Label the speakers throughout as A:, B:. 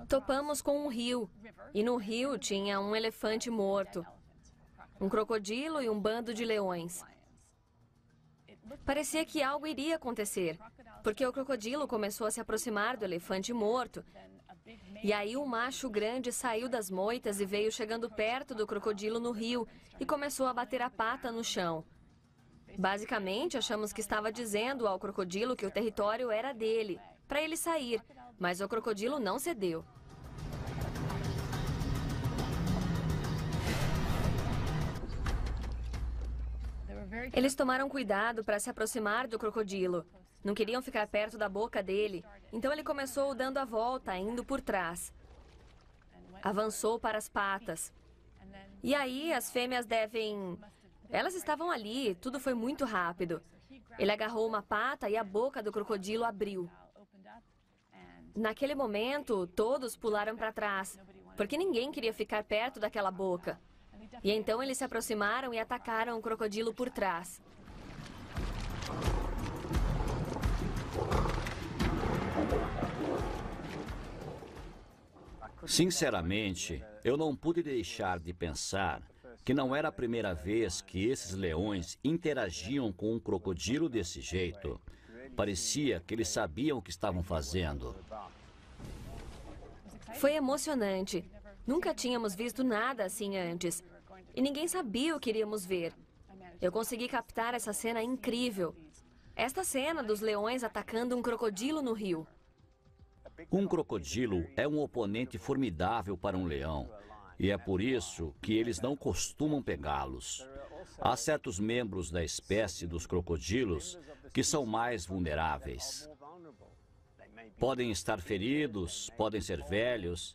A: Topamos com um rio, e no rio tinha um elefante morto, um crocodilo e um bando de leões. Parecia que algo iria acontecer, porque o crocodilo começou a se aproximar do elefante morto. E aí um macho grande saiu das moitas e veio chegando perto do crocodilo no rio e começou a bater a pata no chão. Basicamente, achamos que estava dizendo ao crocodilo que o território era dele, para ele sair, mas o crocodilo não cedeu. Eles tomaram cuidado para se aproximar do crocodilo. Não queriam ficar perto da boca dele, então ele começou dando a volta, indo por trás. Avançou para as patas. E aí as fêmeas devem... Elas estavam ali, tudo foi muito rápido. Ele agarrou uma pata e a boca do crocodilo abriu. Naquele momento, todos pularam para trás, porque ninguém queria ficar perto daquela boca. E então eles se aproximaram e atacaram o crocodilo por trás.
B: Sinceramente, eu não pude deixar de pensar que não era a primeira vez que esses leões interagiam com um crocodilo desse jeito. Parecia que eles sabiam o que estavam fazendo.
A: Foi emocionante. Nunca tínhamos visto nada assim antes. E ninguém sabia o que iríamos ver. Eu consegui captar essa cena incrível. Esta cena dos leões atacando um crocodilo no rio.
B: Um crocodilo é um oponente formidável para um leão. E é por isso que eles não costumam pegá-los. Há certos membros da espécie dos crocodilos que são mais vulneráveis. Podem estar feridos, podem ser velhos.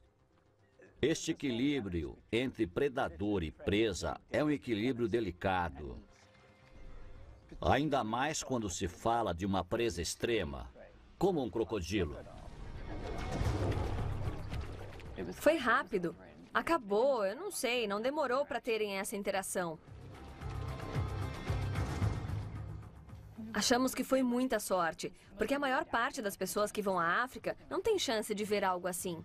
B: Este equilíbrio entre predador e presa é um equilíbrio delicado. Ainda mais quando se fala de uma presa extrema, como um crocodilo.
A: Foi rápido. Acabou, eu não sei, não demorou para terem essa interação. Achamos que foi muita sorte, porque a maior parte das pessoas que vão à África não tem chance de ver algo assim.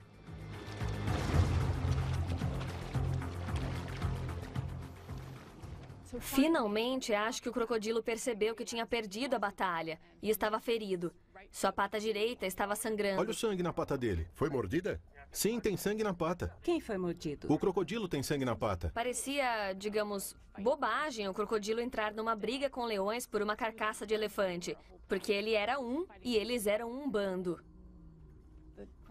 A: Finalmente, acho que o crocodilo percebeu que tinha perdido a batalha e estava ferido. Sua pata direita estava sangrando.
C: Olha o sangue na pata dele. Foi mordida? Sim, tem sangue na pata.
D: Quem foi mordido?
C: O crocodilo tem sangue na pata.
A: Parecia, digamos, bobagem o crocodilo entrar numa briga com leões por uma carcaça de elefante, porque ele era um e eles eram um bando.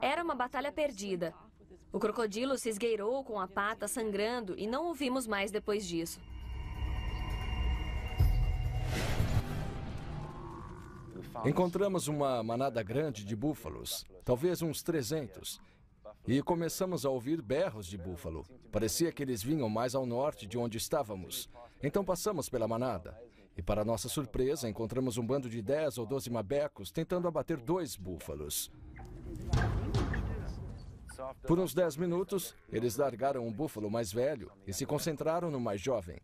A: Era uma batalha perdida. O crocodilo se esgueirou com a pata sangrando e não o vimos mais depois disso.
E: Encontramos uma manada grande de búfalos, talvez uns 300. E começamos a ouvir berros de búfalo. Parecia que eles vinham mais ao norte de onde estávamos. Então passamos pela manada. E para nossa surpresa, encontramos um bando de 10 ou 12 mabecos tentando abater 2 búfalos. Por uns 10 minutos, eles largaram um búfalo mais velho e se concentraram no mais jovem.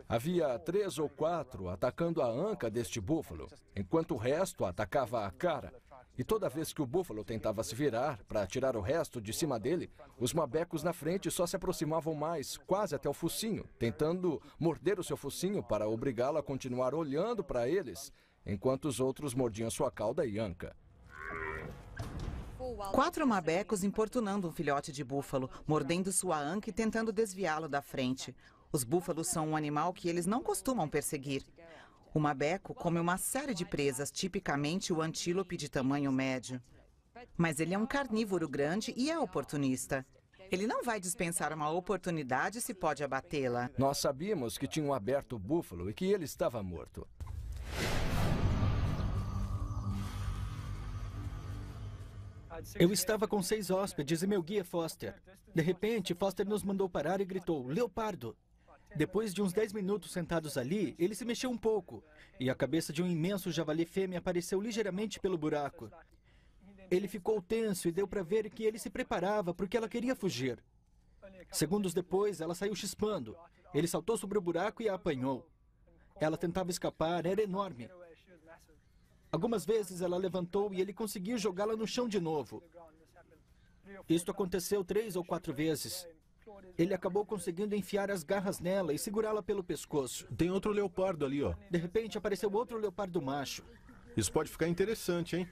E: Havia 3 ou 4 atacando a anca deste búfalo, enquanto o resto atacava a cara. E toda vez que o búfalo tentava se virar para tirar o resto de cima dele, os mabecos na frente só se aproximavam mais, quase até o focinho, tentando morder o seu focinho para obrigá-lo a continuar olhando para eles, enquanto os outros mordiam sua cauda e anca.
F: 4 mabecos importunando um filhote de búfalo, mordendo sua anca e tentando desviá-lo da frente. Os búfalos são um animal que eles não costumam perseguir. O mabeco come uma série de presas, tipicamente o antílope de tamanho médio. Mas ele é um carnívoro grande e é oportunista. Ele não vai dispensar uma oportunidade se pode abatê-la.
E: Nós sabíamos que tinham aberto o búfalo e que ele estava morto.
G: Eu estava com 6 hóspedes e meu guia Foster. De repente, Foster nos mandou parar e gritou, "Leopardo!" Depois de uns 10 minutos sentados ali, ele se mexeu um pouco e a cabeça de um imenso javali fêmea apareceu ligeiramente pelo buraco. Ele ficou tenso e deu para ver que ele se preparava porque ela queria fugir. Segundos depois, ela saiu chispando. Ele saltou sobre o buraco e a apanhou. Ela tentava escapar, era enorme. Algumas vezes ela levantou e ele conseguiu jogá-la no chão de novo. Isto aconteceu 3 ou 4 vezes. Ele acabou conseguindo enfiar as garras nela e segurá-la pelo pescoço.
C: Tem outro leopardo ali, ó.
G: De repente apareceu outro leopardo macho.
C: Isso pode ficar interessante, hein?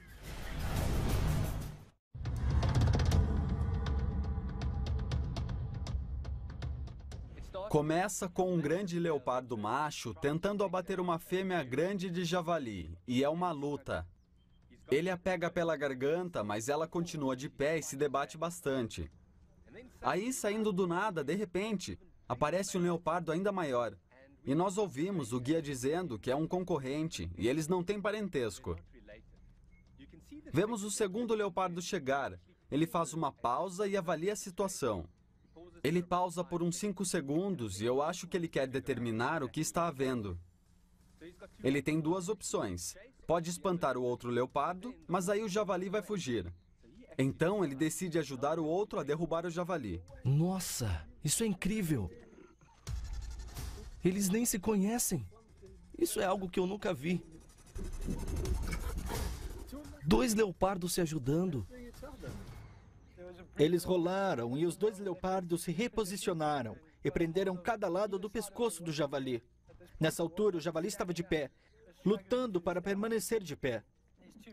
D: Começa com um grande leopardo macho tentando abater uma fêmea grande de javali, e é uma luta. Ele a pega pela garganta, mas ela continua de pé e se debate bastante. Aí, saindo do nada, de repente, aparece um leopardo ainda maior. E nós ouvimos o guia dizendo que é um concorrente e eles não têm parentesco. Vemos o segundo leopardo chegar. Ele faz uma pausa e avalia a situação. Ele pausa por uns 5 segundos e eu acho que ele quer determinar o que está havendo. Ele tem 2 opções. Pode espantar o outro leopardo, mas aí o javali vai fugir. Então ele decide ajudar o outro a derrubar o javali.
H: Nossa, isso é incrível! Eles nem se conhecem. Isso é algo que eu nunca vi. 2 leopardos se ajudando.
G: Eles rolaram e os 2 leopardos se reposicionaram e prenderam cada lado do pescoço do javali. Nessa altura, o javali estava de pé, lutando para permanecer de pé.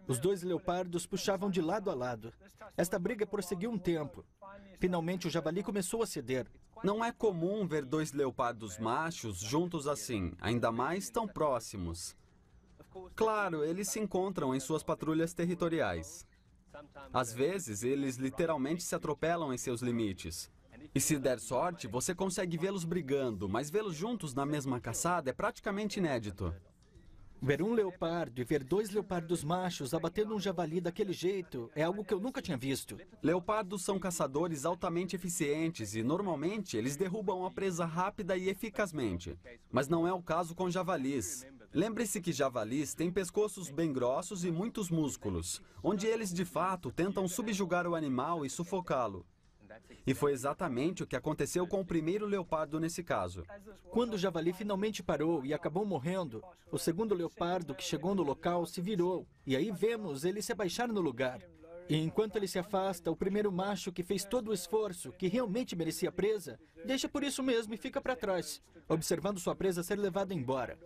G: Os 2 leopardos puxavam de lado a lado. Esta briga prosseguiu um tempo. Finalmente, o javali começou a ceder.
D: Não é comum ver 2 leopardos machos juntos assim, ainda mais tão próximos. Claro, eles se encontram em suas patrulhas territoriais. Às vezes, eles literalmente se atropelam em seus limites. E se der sorte, você consegue vê-los brigando, mas vê-los juntos na mesma caçada é praticamente inédito.
G: Ver um leopardo e ver 2 leopardos machos abatendo um javali daquele jeito é algo que eu nunca tinha visto.
D: Leopardos são caçadores altamente eficientes e, normalmente, eles derrubam a presa rápida e eficazmente. Mas não é o caso com javalis. Lembre-se que javalis têm pescoços bem grossos e muitos músculos, onde eles, de fato, tentam subjugar o animal e sufocá-lo. E foi exatamente o que aconteceu com o primeiro leopardo nesse caso.
G: Quando o javali finalmente parou e acabou morrendo, o segundo leopardo que chegou no local se virou. E aí vemos ele se abaixar no lugar. E enquanto ele se afasta, o primeiro macho que fez todo o esforço, que realmente merecia a presa, deixa por isso mesmo e fica para trás, observando sua presa ser levada embora.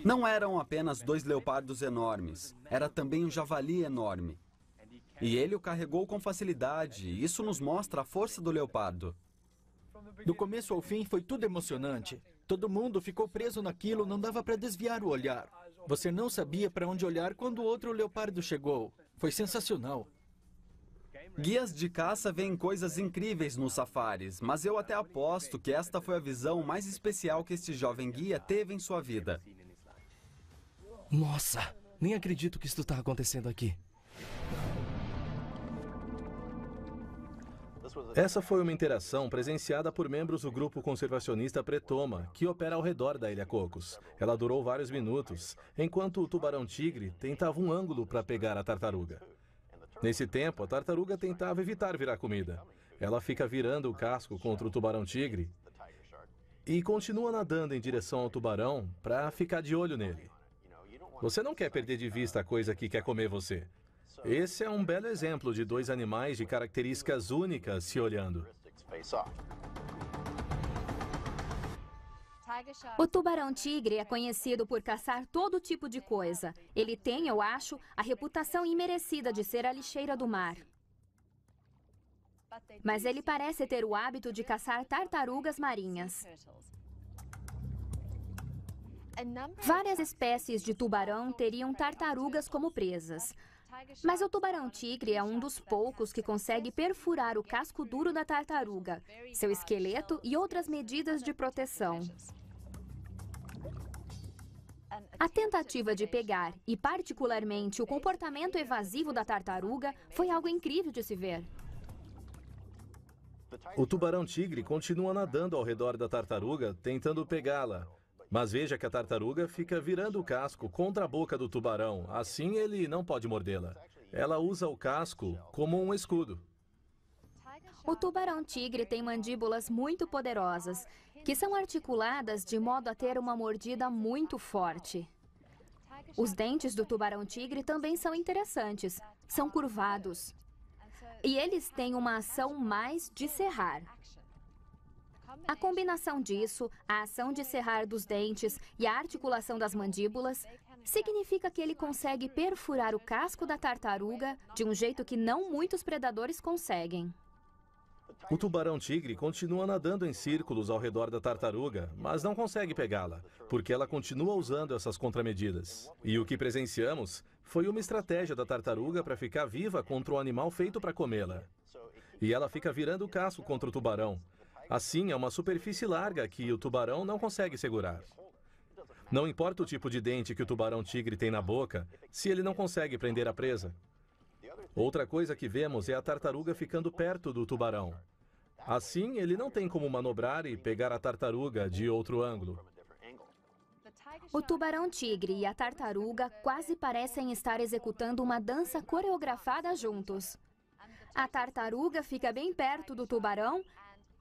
D: Não eram apenas 2 leopardos enormes, era também um javali enorme. E ele o carregou com facilidade, e isso nos mostra a força do leopardo.
G: Do começo ao fim foi tudo emocionante. Todo mundo ficou preso naquilo, não dava para desviar o olhar. Você não sabia para onde olhar quando o outro leopardo chegou. Foi sensacional.
D: Guias de caça veem coisas incríveis nos safaris, mas eu até aposto que esta foi a visão mais especial que este jovem guia teve em sua vida.
H: Nossa, nem acredito que isso está acontecendo aqui.
I: Essa foi uma interação presenciada por membros do grupo conservacionista Pretoma, que opera ao redor da Ilha Cocos. Ela durou vários minutos, enquanto o tubarão-tigre tentava um ângulo para pegar a tartaruga. Nesse tempo, a tartaruga tentava evitar virar comida. Ela fica virando o casco contra o tubarão-tigre e continua nadando em direção ao tubarão para ficar de olho nele. Você não quer perder de vista a coisa que quer comer você. Esse é um belo exemplo de 2 animais de características únicas se olhando.
J: O tubarão-tigre é conhecido por caçar todo tipo de coisa. Ele tem, eu acho, a reputação imerecida de ser a lixeira do mar. Mas ele parece ter o hábito de caçar tartarugas marinhas. Várias espécies de tubarão teriam tartarugas como presas. Mas o tubarão-tigre é um dos poucos que consegue perfurar o casco duro da tartaruga, seu esqueleto e outras medidas de proteção. A tentativa de pegar, e particularmente o comportamento evasivo da tartaruga, foi algo incrível de se ver.
I: O tubarão-tigre continua nadando ao redor da tartaruga, tentando pegá-la. Mas veja que a tartaruga fica virando o casco contra a boca do tubarão, assim ele não pode mordê-la. Ela usa o casco como um escudo.
J: O tubarão-tigre tem mandíbulas muito poderosas, que são articuladas de modo a ter uma mordida muito forte. Os dentes do tubarão-tigre também são interessantes. São curvados. E eles têm uma ação mais de serrar. A combinação disso, a ação de serrar dos dentes e a articulação das mandíbulas, significa que ele consegue perfurar o casco da tartaruga de um jeito que não muitos predadores conseguem.
I: O tubarão-tigre continua nadando em círculos ao redor da tartaruga, mas não consegue pegá-la, porque ela continua usando essas contramedidas. E o que presenciamos foi uma estratégia da tartaruga para ficar viva contra um animal feito para comê-la. E ela fica virando o casco contra o tubarão. Assim, é uma superfície larga que o tubarão não consegue segurar. Não importa o tipo de dente que o tubarão-tigre tem na boca, se ele não consegue prender a presa. Outra coisa que vemos é a tartaruga ficando perto do tubarão. Assim, ele não tem como manobrar e pegar a tartaruga de outro ângulo.
J: O tubarão-tigre e a tartaruga quase parecem estar executando uma dança coreografada juntos. A tartaruga fica bem perto do tubarão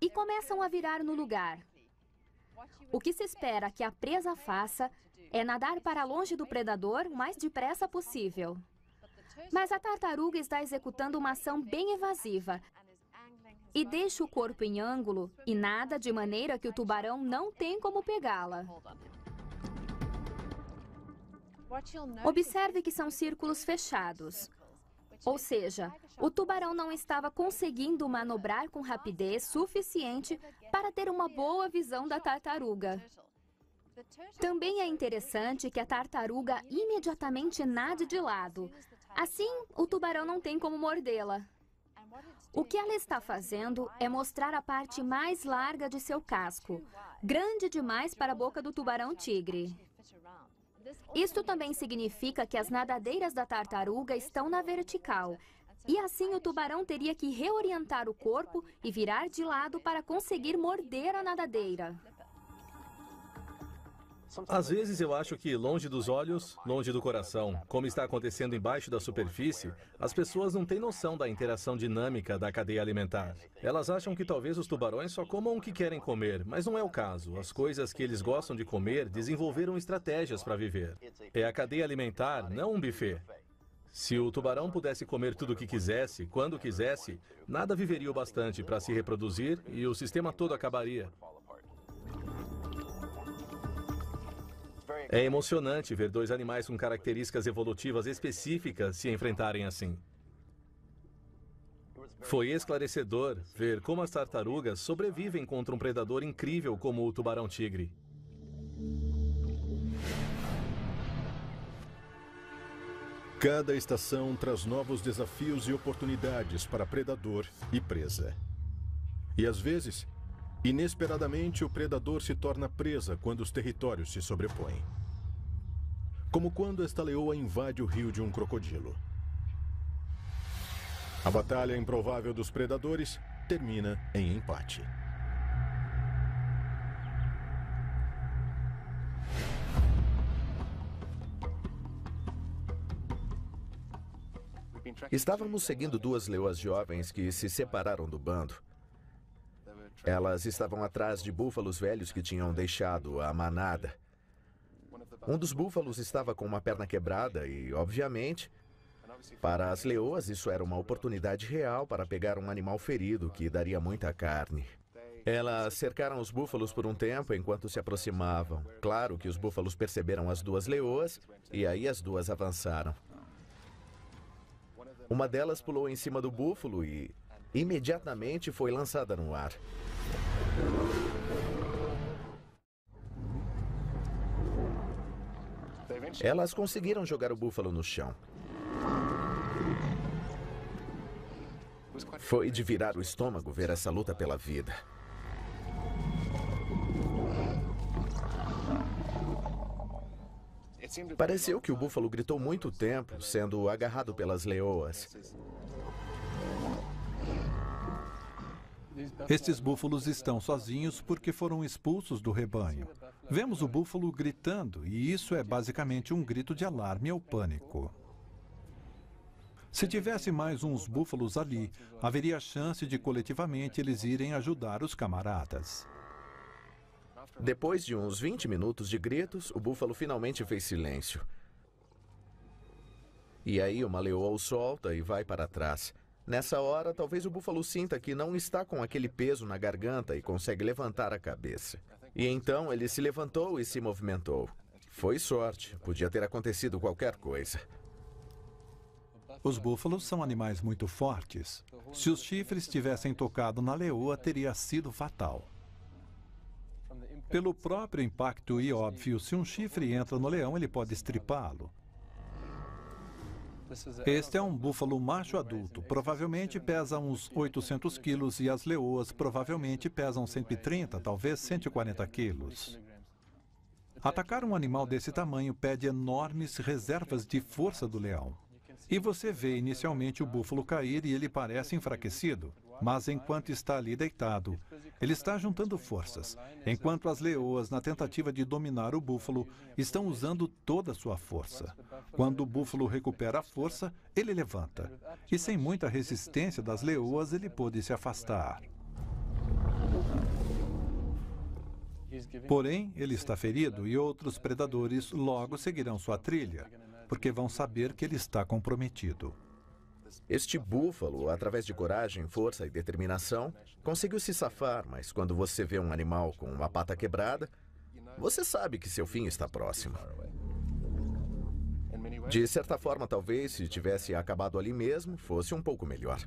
J: e começam a virar no lugar. O que se espera que a presa faça é nadar para longe do predador o mais depressa possível. Mas a tartaruga está executando uma ação bem evasiva e deixa o corpo em ângulo e nada de maneira que o tubarão não tem como pegá-la. Observe que são círculos fechados. Ou seja, o tubarão não estava conseguindo manobrar com rapidez suficiente para ter uma boa visão da tartaruga. Também é interessante que a tartaruga imediatamente nade de lado. Assim, o tubarão não tem como mordê-la. O que ela está fazendo é mostrar a parte mais larga de seu casco, grande demais para a boca do tubarão-tigre. Isto também significa que as nadadeiras da tartaruga estão na vertical. E assim o tubarão teria que reorientar o corpo e virar de lado para conseguir morder a nadadeira.
I: Às vezes eu acho que longe dos olhos, longe do coração, como está acontecendo embaixo da superfície, as pessoas não têm noção da interação dinâmica da cadeia alimentar. Elas acham que talvez os tubarões só comam o que querem comer, mas não é o caso. As coisas que eles gostam de comer desenvolveram estratégias para viver. É a cadeia alimentar, não um buffet. Se o tubarão pudesse comer tudo o que quisesse, quando quisesse, nada viveria o bastante para se reproduzir e o sistema todo acabaria. É emocionante ver dois animais com características evolutivas específicas se enfrentarem assim. Foi esclarecedor ver como as tartarugas sobrevivem contra um predador incrível como o tubarão-tigre.
C: Cada estação traz novos desafios e oportunidades para predador e presa. E às vezes, inesperadamente, o predador se torna presa quando os territórios se sobrepõem. Como quando esta leoa invade o rio de um crocodilo. A batalha improvável dos predadores termina em empate.
K: Estávamos seguindo duas leoas jovens que se separaram do bando. Elas estavam atrás de búfalos velhos que tinham deixado a manada. Um dos búfalos estava com uma perna quebrada e, obviamente, para as leoas isso era uma oportunidade real para pegar um animal ferido que daria muita carne. Elas cercaram os búfalos por um tempo enquanto se aproximavam. Claro que os búfalos perceberam as duas leoas e aí as duas avançaram. Uma delas pulou em cima do búfalo e imediatamente foi lançada no ar. Elas conseguiram jogar o búfalo no chão. Foi de virar o estômago ver essa luta pela vida. Pareceu que o búfalo gritou muito tempo, sendo agarrado pelas leoas.
L: Estes búfalos estão sozinhos porque foram expulsos do rebanho. Vemos o búfalo gritando e isso é basicamente um grito de alarme ou pânico. Se tivesse mais uns búfalos ali, haveria chance de coletivamente eles irem ajudar os camaradas.
K: Depois de uns 20 minutos de gritos, o búfalo finalmente fez silêncio. E aí uma leoa o solta e vai para trás. Nessa hora, talvez o búfalo sinta que não está com aquele peso na garganta e consegue levantar a cabeça. E então ele se levantou e se movimentou. Foi sorte, podia ter acontecido qualquer coisa.
L: Os búfalos são animais muito fortes. Se os chifres tivessem tocado na leoa, teria sido fatal. Pelo próprio impacto e óbvio, se um chifre entra no leão, ele pode estripá-lo. Este é um búfalo macho adulto, provavelmente pesa uns 800 quilos e as leoas provavelmente pesam 130, talvez 140 quilos. Atacar um animal desse tamanho pede enormes reservas de força do leão. E você vê inicialmente o búfalo cair e ele parece enfraquecido, mas enquanto está ali deitado, ele está juntando forças, enquanto as leoas, na tentativa de dominar o búfalo, estão usando toda a sua força. Quando o búfalo recupera a força, ele levanta, e sem muita resistência das leoas, ele pôde se afastar. Porém, ele está ferido e outros predadores logo seguirão sua trilha, porque vão saber que ele está comprometido.
K: Este búfalo, através de coragem, força e determinação, conseguiu se safar, mas quando você vê um animal com uma pata quebrada, você sabe que seu fim está próximo. De certa forma, talvez, se tivesse acabado ali mesmo, fosse um pouco melhor.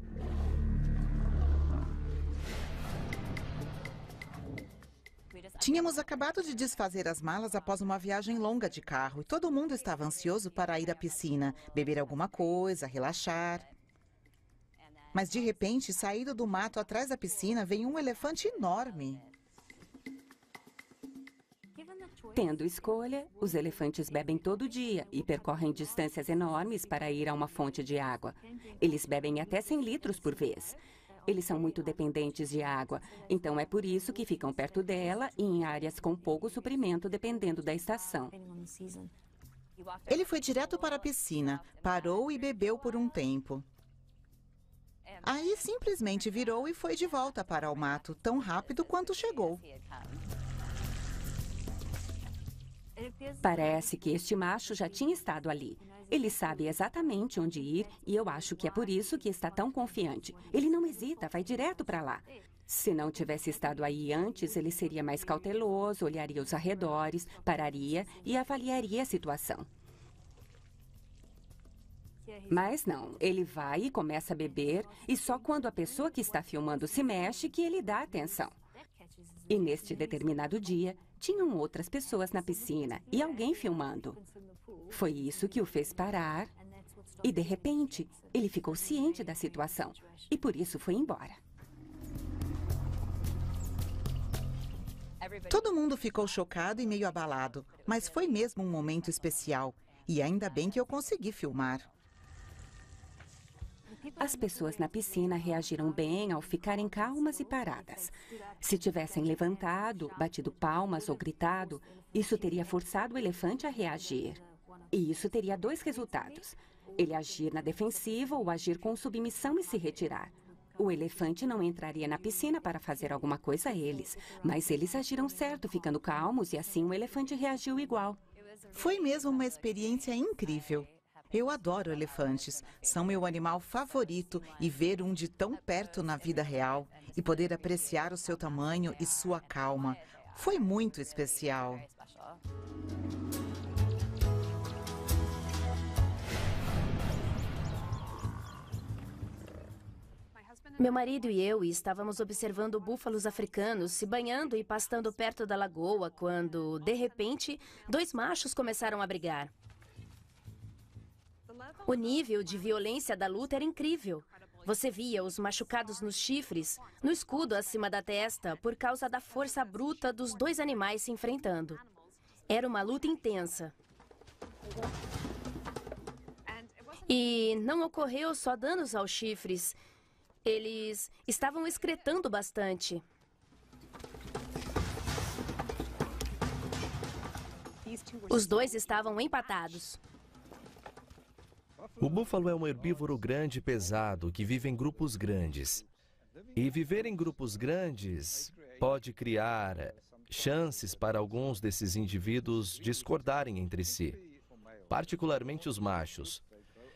F: Tínhamos acabado de desfazer as malas após uma viagem longa de carro e todo mundo estava ansioso para ir à piscina, beber alguma coisa, relaxar. Mas de repente, saído do mato atrás da piscina, veio um elefante enorme.
M: Tendo escolha, os elefantes bebem todo dia e percorrem distâncias enormes para ir a uma fonte de água. Eles bebem até 100 litros por vez. Eles são muito dependentes de água, então é por isso que ficam perto dela e em áreas com pouco suprimento, dependendo da estação.
F: Ele foi direto para a piscina, parou e bebeu por um tempo. Aí simplesmente virou e foi de volta para o mato, tão rápido quanto chegou.
M: Parece que este macho já tinha estado ali. Ele sabe exatamente onde ir e eu acho que é por isso que está tão confiante. Ele não hesita, vai direto para lá. Se não tivesse estado aí antes, ele seria mais cauteloso, olharia os arredores, pararia e avaliaria a situação. Mas não, ele vai e começa a beber e só quando a pessoa que está filmando se mexe que ele dá atenção. E neste determinado dia, tinham outras pessoas na piscina e alguém filmando. Foi isso que o fez parar e, de repente, ele ficou ciente da situação e por isso foi embora.
F: Todo mundo ficou chocado e meio abalado, mas foi mesmo um momento especial. E ainda bem que eu consegui filmar.
M: As pessoas na piscina reagiram bem ao ficarem calmas e paradas. Se tivessem levantado, batido palmas ou gritado, isso teria forçado o elefante a reagir. E isso teria dois resultados: ele agir na defensiva ou agir com submissão e se retirar. O elefante não entraria na piscina para fazer alguma coisa a eles, mas eles agiram certo, ficando calmos, e assim o elefante reagiu igual.
F: Foi mesmo uma experiência incrível. Eu adoro elefantes, são meu animal favorito e ver um de tão perto na vida real e poder apreciar o seu tamanho e sua calma foi muito especial.
N: Meu marido e eu estávamos observando búfalos africanos se banhando e pastando perto da lagoa quando, de repente, dois machos começaram a brigar. O nível de violência da luta era incrível. Você via os machucados nos chifres, no escudo acima da testa, por causa da força bruta dos dois animais se enfrentando. Era uma luta intensa. E não ocorreu só danos aos chifres. Eles estavam excretando bastante. Os dois estavam empatados.
H: O búfalo é um herbívoro grande e pesado que vive em grupos grandes. E viver em grupos grandes pode criar chances para alguns desses indivíduos discordarem entre si, particularmente os machos.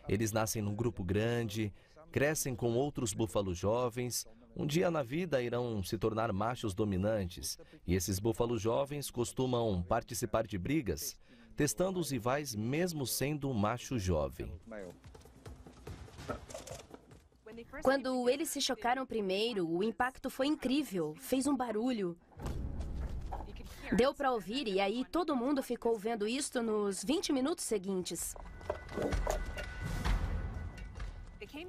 H: Eles nascem num grupo grande, crescem com outros búfalos jovens. Um dia na vida irão se tornar machos dominantes. E esses búfalos jovens costumam participar de brigas, testando os rivais mesmo sendo um macho jovem.
N: Quando eles se chocaram primeiro, o impacto foi incrível, fez um barulho. Deu para ouvir e aí todo mundo ficou vendo isto nos 20 minutos seguintes.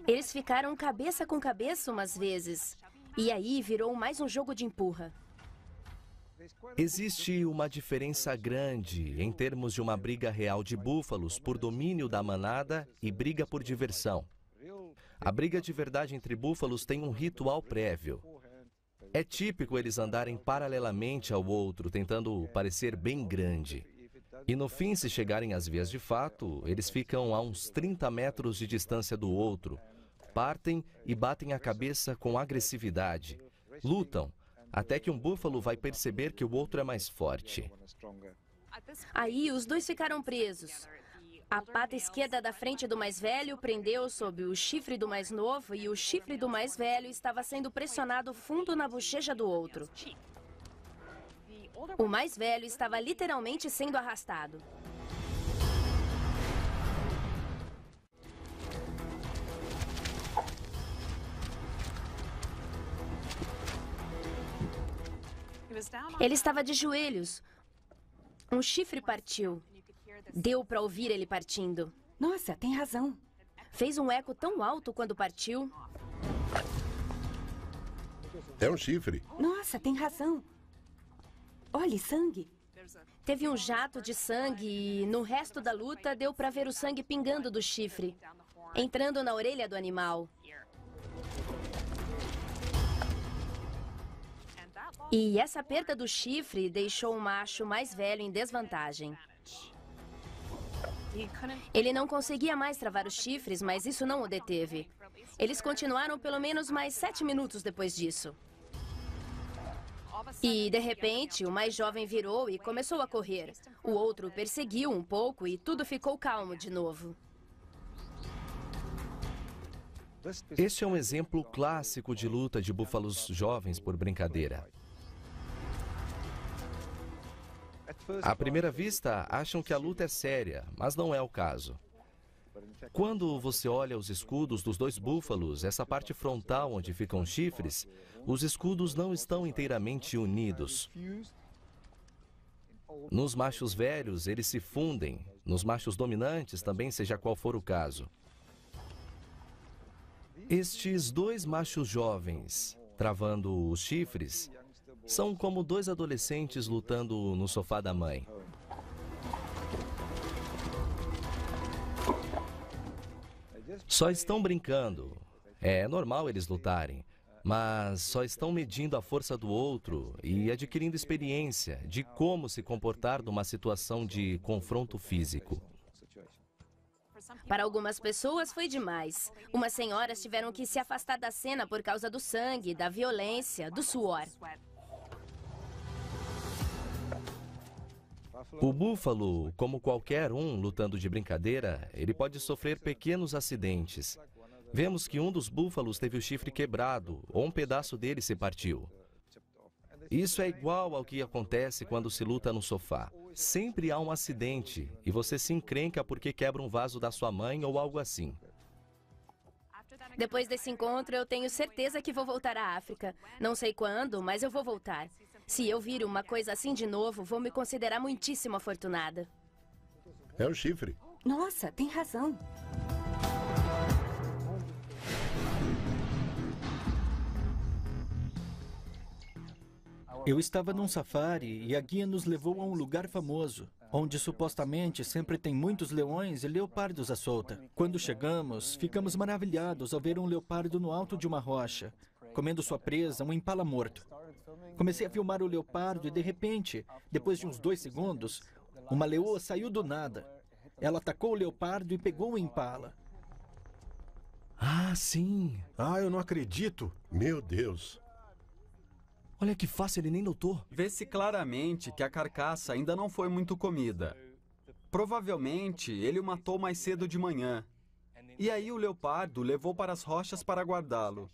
N: Eles ficaram cabeça com cabeça umas vezes. E aí virou mais um jogo de empurra.
H: Existe uma diferença grande em termos de uma briga real de búfalos por domínio da manada e briga por diversão. A briga de verdade entre búfalos tem um ritual prévio. É típico eles andarem paralelamente ao outro, tentando parecer bem grande. E no fim, se chegarem às vias de fato, eles ficam a uns 30 metros de distância do outro, partem e batem a cabeça com agressividade. Lutam, até que um búfalo vai perceber que o outro é mais forte.
N: Aí os dois ficaram presos. A pata esquerda da frente do mais velho prendeu sob o chifre do mais novo e o chifre do mais velho estava sendo pressionado fundo na bochecha do outro. O mais velho estava literalmente sendo arrastado. Ele estava de joelhos. Um chifre partiu. Deu para ouvir ele partindo.
M: Nossa, tem razão.
N: Fez um eco tão alto quando partiu.
O: É um chifre.
M: Nossa, tem razão. Olhe, sangue.
N: Teve um jato de sangue e no resto da luta deu para ver o sangue pingando do chifre, entrando na orelha do animal. E essa perda do chifre deixou o macho mais velho em desvantagem. Ele não conseguia mais travar os chifres, mas isso não o deteve. Eles continuaram pelo menos mais 7 minutos depois disso. E, de repente, o mais jovem virou e começou a correr. O outro perseguiu um pouco e tudo ficou calmo de novo.
H: Este é um exemplo clássico de luta de búfalos jovens por brincadeira. À primeira vista, acham que a luta é séria, mas não é o caso. Quando você olha os escudos dos dois búfalos, essa parte frontal onde ficam os chifres, os escudos não estão inteiramente unidos. Nos machos velhos, eles se fundem. Nos machos dominantes também, seja qual for o caso. Estes dois machos jovens, travando os chifres, são como dois adolescentes lutando no sofá da mãe. Só estão brincando. É normal eles lutarem, mas só estão medindo a força do outro e adquirindo experiência de como se comportar numa situação de confronto físico.
N: Para algumas pessoas foi demais. Umas senhoras tiveram que se afastar da cena por causa do sangue, da violência, do suor.
H: O búfalo, como qualquer um lutando de brincadeira, ele pode sofrer pequenos acidentes. Vemos que um dos búfalos teve o chifre quebrado, ou um pedaço dele se partiu. Isso é igual ao que acontece quando se luta no sofá. Sempre há um acidente, e você se encrenca porque quebra um vaso da sua mãe ou algo assim.
N: Depois desse encontro, eu tenho certeza que vou voltar à África. Não sei quando, mas eu vou voltar. Se eu vir uma coisa assim de novo, vou me considerar muitíssimo afortunada.
O: É um chifre.
M: Nossa, tem razão.
G: Eu estava num safari e a guia nos levou a um lugar famoso, onde supostamente sempre tem muitos leões e leopardos à solta. Quando chegamos, ficamos maravilhados ao ver um leopardo no alto de uma rocha, comendo sua presa, um impala morto. Comecei a filmar o leopardo e, de repente, depois de uns 2 segundos, uma leoa saiu do nada. Ela atacou o leopardo e pegou o impala.
H: Ah, sim.
C: Ah, eu não acredito.
O: Meu Deus.
H: Olha que fácil, ele nem notou.
D: Vê-se claramente que a carcaça ainda não foi muito comida. Provavelmente, ele o matou mais cedo de manhã. E aí o leopardo levou para as rochas para guardá-lo.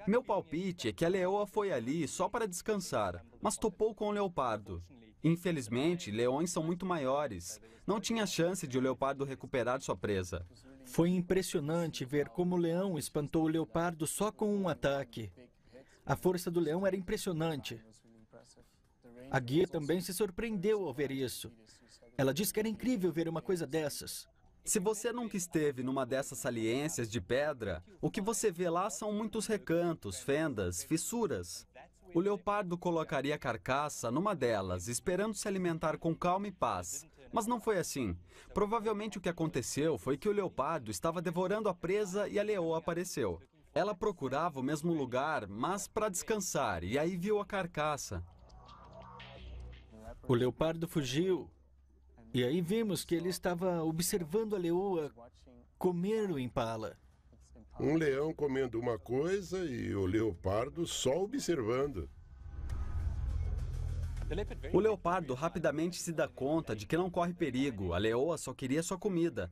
D: Meu palpite é que a leoa foi ali só para descansar, mas topou com o leopardo. Infelizmente, leões são muito maiores. Não tinha chance de o leopardo recuperar sua presa.
G: Foi impressionante ver como o leão espantou o leopardo só com um ataque. A força do leão era impressionante. A guia também se surpreendeu ao ver isso. Ela disse que era incrível ver uma coisa dessas.
D: Se você nunca esteve numa dessas saliências de pedra, o que você vê lá são muitos recantos, fendas, fissuras. O leopardo colocaria a carcaça numa delas, esperando se alimentar com calma e paz. Mas não foi assim. Provavelmente o que aconteceu foi que o leopardo estava devorando a presa e a leoa apareceu. Ela procurava o mesmo lugar, mas para descansar, e aí viu a carcaça.
G: O leopardo fugiu. E aí vimos que ele estava observando a leoa comer o impala.
O: Um leão comendo uma coisa e o leopardo só observando.
D: O leopardo rapidamente se dá conta de que não corre perigo, a leoa só queria sua comida.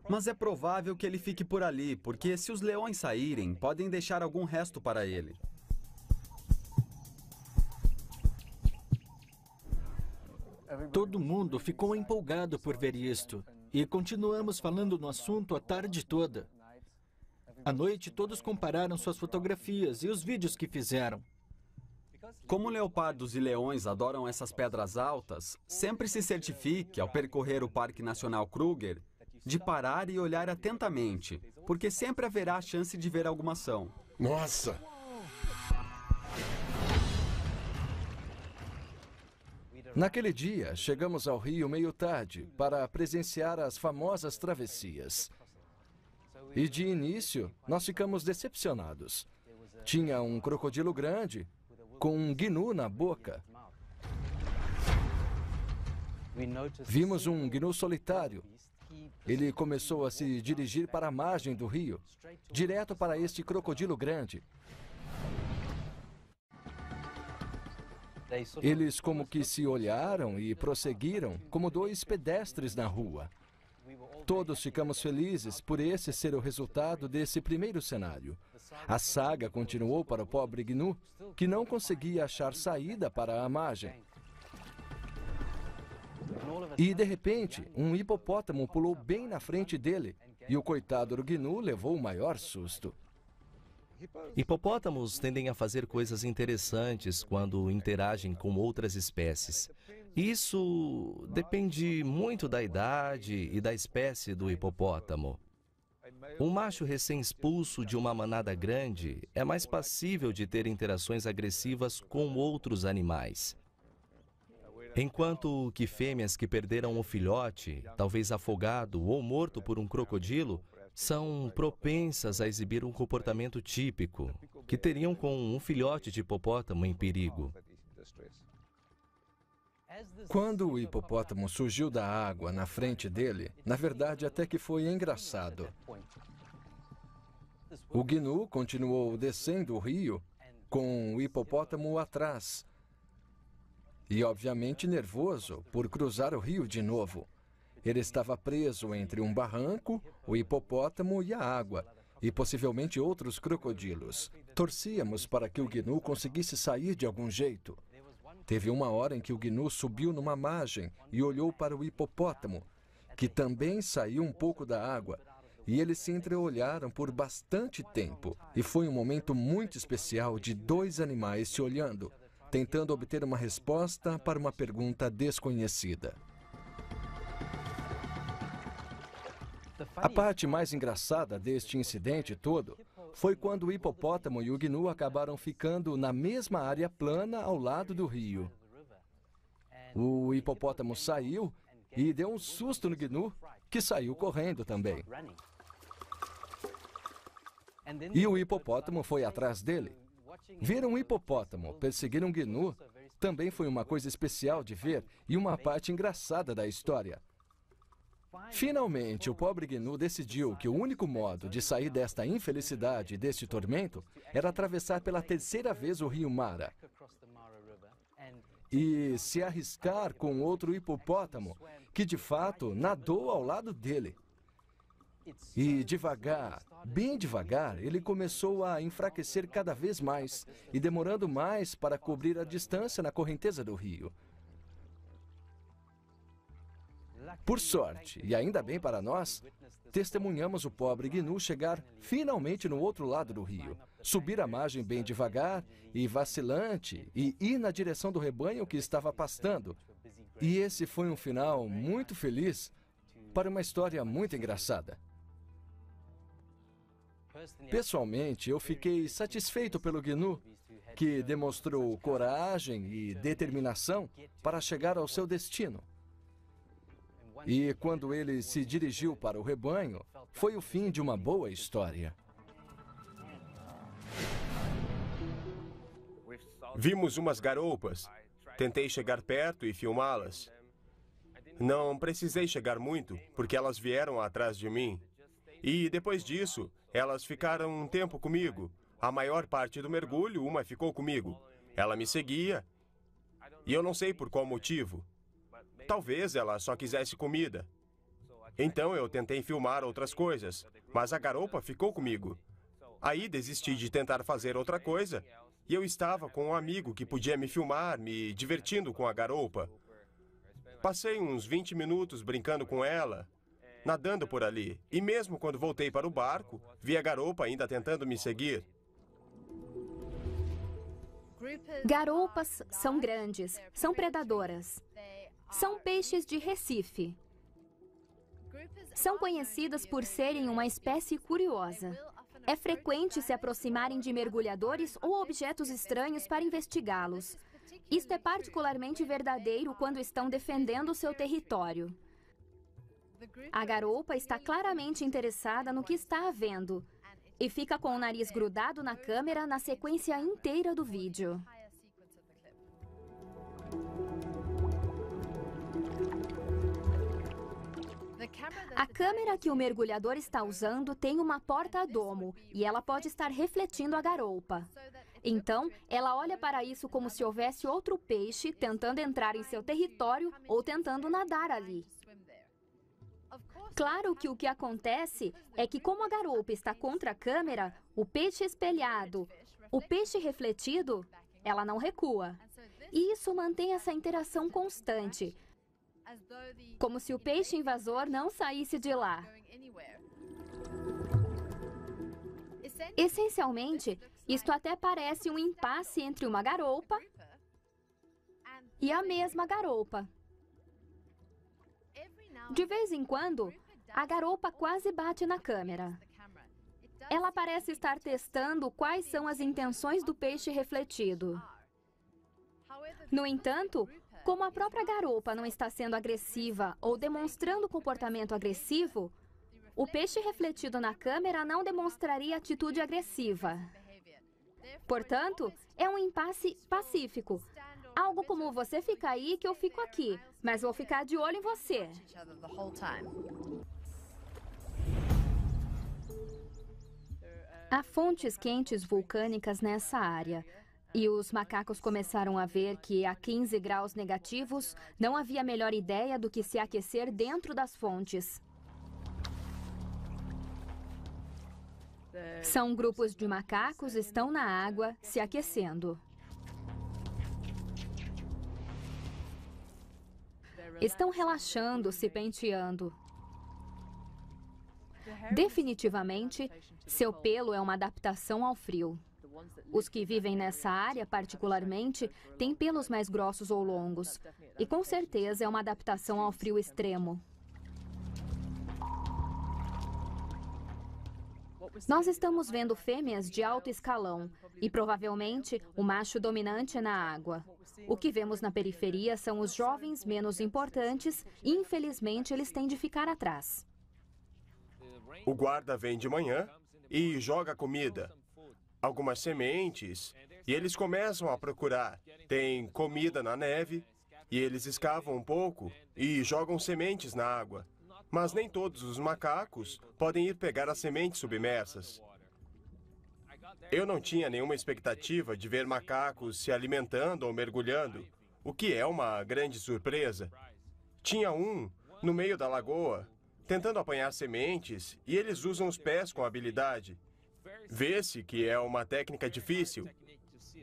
D: Mas é provável que ele fique por ali, porque se os leões saírem, podem deixar algum resto para ele.
G: Todo mundo ficou empolgado por ver isto. E continuamos falando no assunto a tarde toda. À noite, todos compararam suas fotografias e os vídeos que fizeram.
D: Como leopardos e leões adoram essas pedras altas, sempre se certifique, ao percorrer o Parque Nacional Kruger, de parar e olhar atentamente, porque sempre haverá a chance de ver alguma ação.
O: Nossa!
E: Naquele dia, chegamos ao rio meio tarde para presenciar as famosas travessias. E de início, nós ficamos decepcionados. Tinha um crocodilo grande, com um gnu na boca. Vimos um gnu solitário. Ele começou a se dirigir para a margem do rio, direto para este crocodilo grande. Eles como que se olharam e prosseguiram como dois pedestres na rua. Todos ficamos felizes por esse ser o resultado desse primeiro cenário. A saga continuou para o pobre gnu, que não conseguia achar saída para a margem. E, de repente, um hipopótamo pulou bem na frente dele, e o coitado do gnu levou o maior susto.
H: Hipopótamos tendem a fazer coisas interessantes quando interagem com outras espécies. Isso depende muito da idade e da espécie do hipopótamo. Um macho recém-expulso de uma manada grande é mais passível de ter interações agressivas com outros animais. Enquanto que fêmeas que perderam o filhote, talvez afogado ou morto por um crocodilo, são propensas a exibir um comportamento típico, que teriam com um filhote de hipopótamo em perigo.
E: Quando o hipopótamo surgiu da água na frente dele, na verdade até que foi engraçado. O gnu continuou descendo o rio com o hipopótamo atrás. E obviamente nervoso por cruzar o rio de novo. Ele estava preso entre um barranco, o hipopótamo e a água, e possivelmente outros crocodilos. Torcíamos para que o gnu conseguisse sair de algum jeito. Teve uma hora em que o gnu subiu numa margem e olhou para o hipopótamo, que também saiu um pouco da água, e eles se entreolharam por bastante tempo. E foi um momento muito especial de dois animais se olhando, tentando obter uma resposta para uma pergunta desconhecida. A parte mais engraçada deste incidente todo foi quando o hipopótamo e o gnu acabaram ficando na mesma área plana ao lado do rio. O hipopótamo saiu e deu um susto no gnu, que saiu correndo também. E o hipopótamo foi atrás dele. Ver um hipopótamo perseguir um gnu também foi uma coisa especial de ver e uma parte engraçada da história. Finalmente, o pobre gnu decidiu que o único modo de sair desta infelicidade e deste tormento era atravessar pela terceira vez o rio Mara. e se arriscar com outro hipopótamo, que de fato nadou ao lado dele. E devagar, bem devagar, ele começou a enfraquecer cada vez mais e demorando mais para cobrir a distância na correnteza do rio. Por sorte, e ainda bem para nós, testemunhamos o pobre Gnu chegar finalmente no outro lado do rio, subir a margem bem devagar e vacilante e ir na direção do rebanho que estava pastando. E esse foi um final muito feliz para uma história muito engraçada. Pessoalmente, eu fiquei satisfeito pelo Gnu, que demonstrou coragem e determinação para chegar ao seu destino. E quando ele se dirigiu para o rebanho, foi o fim de uma boa história.
P: Vimos umas garoupas. Tentei chegar perto e filmá-las. Não precisei chegar muito, porque elas vieram atrás de mim. E depois disso, elas ficaram um tempo comigo. A maior parte do mergulho, uma ficou comigo. Ela me seguia, e eu não sei por qual motivo. Talvez ela só quisesse comida. Então eu tentei filmar outras coisas, mas a garoupa ficou comigo. Aí desisti de tentar fazer outra coisa, e eu estava com um amigo que podia me filmar, me divertindo com a garoupa. Passei uns 20 minutos brincando com ela, nadando por ali. E mesmo quando voltei para o barco, vi a garoupa ainda tentando me seguir.
J: Garoupas são grandes, são predadoras. São peixes de Recife. São conhecidas por serem uma espécie curiosa. É frequente se aproximarem de mergulhadores ou objetos estranhos para investigá-los. Isto é particularmente verdadeiro quando estão defendendo seu território. A garoupa está claramente interessada no que está vendo e fica com o nariz grudado na câmera na sequência inteira do vídeo. A câmera que o mergulhador está usando tem uma porta-domo e ela pode estar refletindo a garoupa. Então, ela olha para isso como se houvesse outro peixe tentando entrar em seu território ou tentando nadar ali. Claro que o que acontece é que, como a garoupa está contra a câmera, o peixe espelhado, o peixe refletido, ela não recua. E isso mantém essa interação constante, como se o peixe invasor não saísse de lá. Essencialmente, isto até parece um impasse entre uma garoupa e a mesma garoupa. De vez em quando, a garoupa quase bate na câmera. Ela parece estar testando quais são as intenções do peixe refletido. No entanto, como a própria garoupa não está sendo agressiva ou demonstrando comportamento agressivo, o peixe refletido na câmera não demonstraria atitude agressiva. Portanto, é um impasse pacífico. Algo como você fica aí que eu fico aqui, mas vou ficar de olho em você. Há fontes quentes vulcânicas nessa área. E os macacos começaram a ver que a 15 graus negativos não havia melhor ideia do que se aquecer dentro das fontes. São grupos de macacos estão na água se aquecendo. Estão relaxando, se penteando. Definitivamente, seu pelo é uma adaptação ao frio. Os que vivem nessa área, particularmente, têm pelos mais grossos ou longos. E com certeza é uma adaptação ao frio extremo. Nós estamos vendo fêmeas de alto escalão e provavelmente o macho dominante na água. O que vemos na periferia são os jovens menos importantes e, infelizmente, eles têm de ficar atrás.
P: O guarda vem de manhã e joga comida. Algumas sementes, e eles começam a procurar. Tem comida na neve, e eles escavam um pouco e jogam sementes na água. Mas nem todos os macacos podem ir pegar as sementes submersas. Eu não tinha nenhuma expectativa de ver macacos se alimentando ou mergulhando. o que é uma grande surpresa. Tinha um no meio da lagoa, tentando apanhar sementes, e eles usam os pés com habilidade. Vê-se que é uma técnica difícil.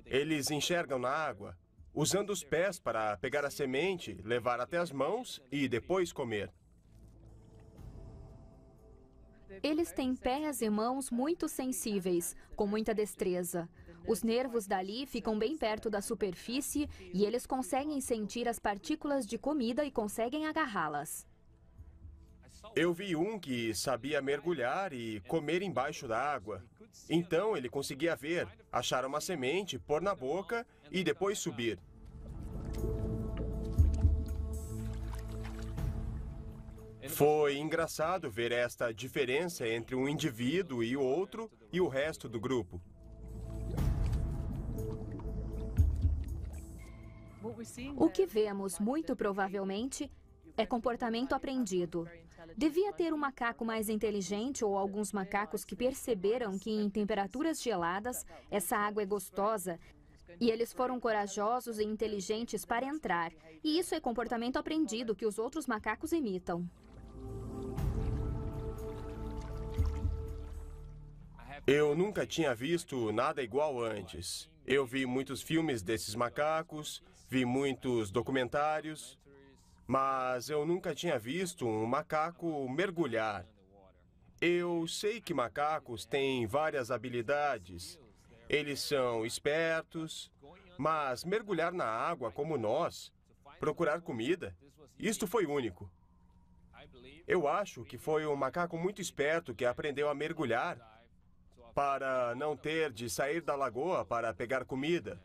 P: Eles enxergam na água, usando os pés para pegar a semente, levar até as mãos e depois comer.
J: Eles têm pés e mãos muito sensíveis, com muita destreza. Os nervos dali ficam bem perto da superfície e eles conseguem sentir as partículas de comida e conseguem agarrá-las.
P: Eu vi um que sabia mergulhar e comer embaixo da água. Então ele conseguia ver, achar uma semente, pôr na boca e depois subir. Foi engraçado ver esta diferença entre um indivíduo e o outro e o resto do grupo.
J: O que vemos, muito provavelmente, é comportamento aprendido. Devia ter um macaco mais inteligente ou alguns macacos que perceberam que em temperaturas geladas essa água é gostosa e eles foram corajosos e inteligentes para entrar. E isso é comportamento aprendido que os outros macacos imitam.
P: Eu nunca tinha visto nada igual antes. Eu vi muitos filmes desses macacos, vi muitos documentários, mas eu nunca tinha visto um macaco mergulhar. Eu sei que macacos têm várias habilidades. Eles são espertos, mas mergulhar na água como nós, procurar comida, isto foi único. Eu acho que foi um macaco muito esperto que aprendeu a mergulhar para não ter de sair da lagoa para pegar comida.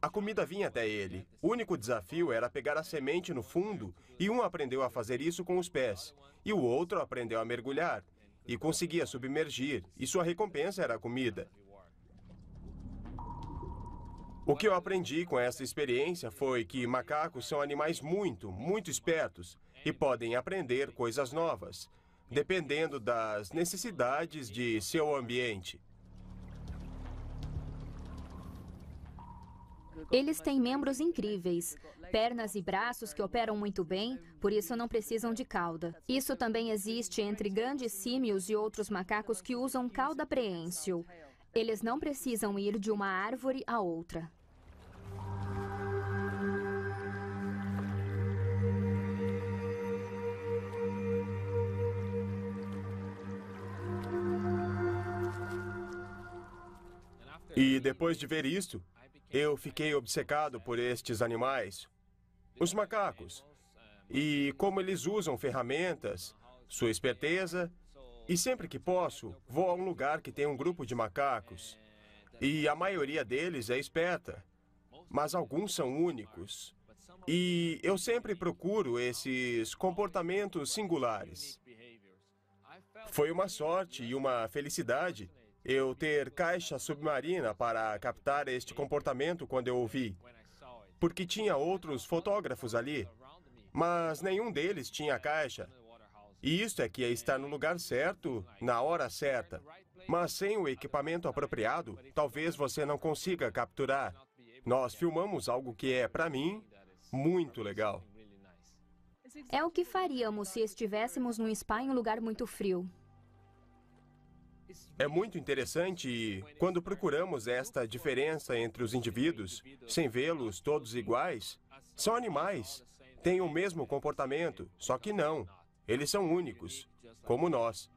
P: A comida vinha até ele. O único desafio era pegar a semente no fundo e um aprendeu a fazer isso com os pés e o outro aprendeu a mergulhar e conseguia submergir e sua recompensa era a comida. O que eu aprendi com essa experiência foi que macacos são animais muito espertos e podem aprender coisas novas, dependendo das necessidades de seu ambiente.
J: Eles têm membros incríveis, pernas e braços que operam muito bem, por isso não precisam de cauda. Isso também existe entre grandes símios e outros macacos que usam cauda prehensile. Eles não precisam ir de uma árvore a outra.
P: E depois de ver isto, eu fiquei obcecado por estes animais, os macacos, e como eles usam ferramentas, sua esperteza, e sempre que posso, vou a um lugar que tem um grupo de macacos. E a maioria deles é esperta, mas alguns são únicos. E eu sempre procuro esses comportamentos singulares. Foi uma sorte e uma felicidade eu ter caixa submarina para captar este comportamento quando eu o vi, porque tinha outros fotógrafos ali, mas nenhum deles tinha caixa. E isto é que é estar no lugar certo, na hora certa. Mas sem o equipamento apropriado, talvez você não consiga capturar. Nós filmamos algo que é, para mim, muito legal.
J: É o que faríamos se estivéssemos num spa em um lugar muito frio.
P: É muito interessante e, quando procuramos esta diferença entre os indivíduos, sem vê-los todos iguais, são animais, têm o mesmo comportamento, só que não. Eles são únicos, como nós.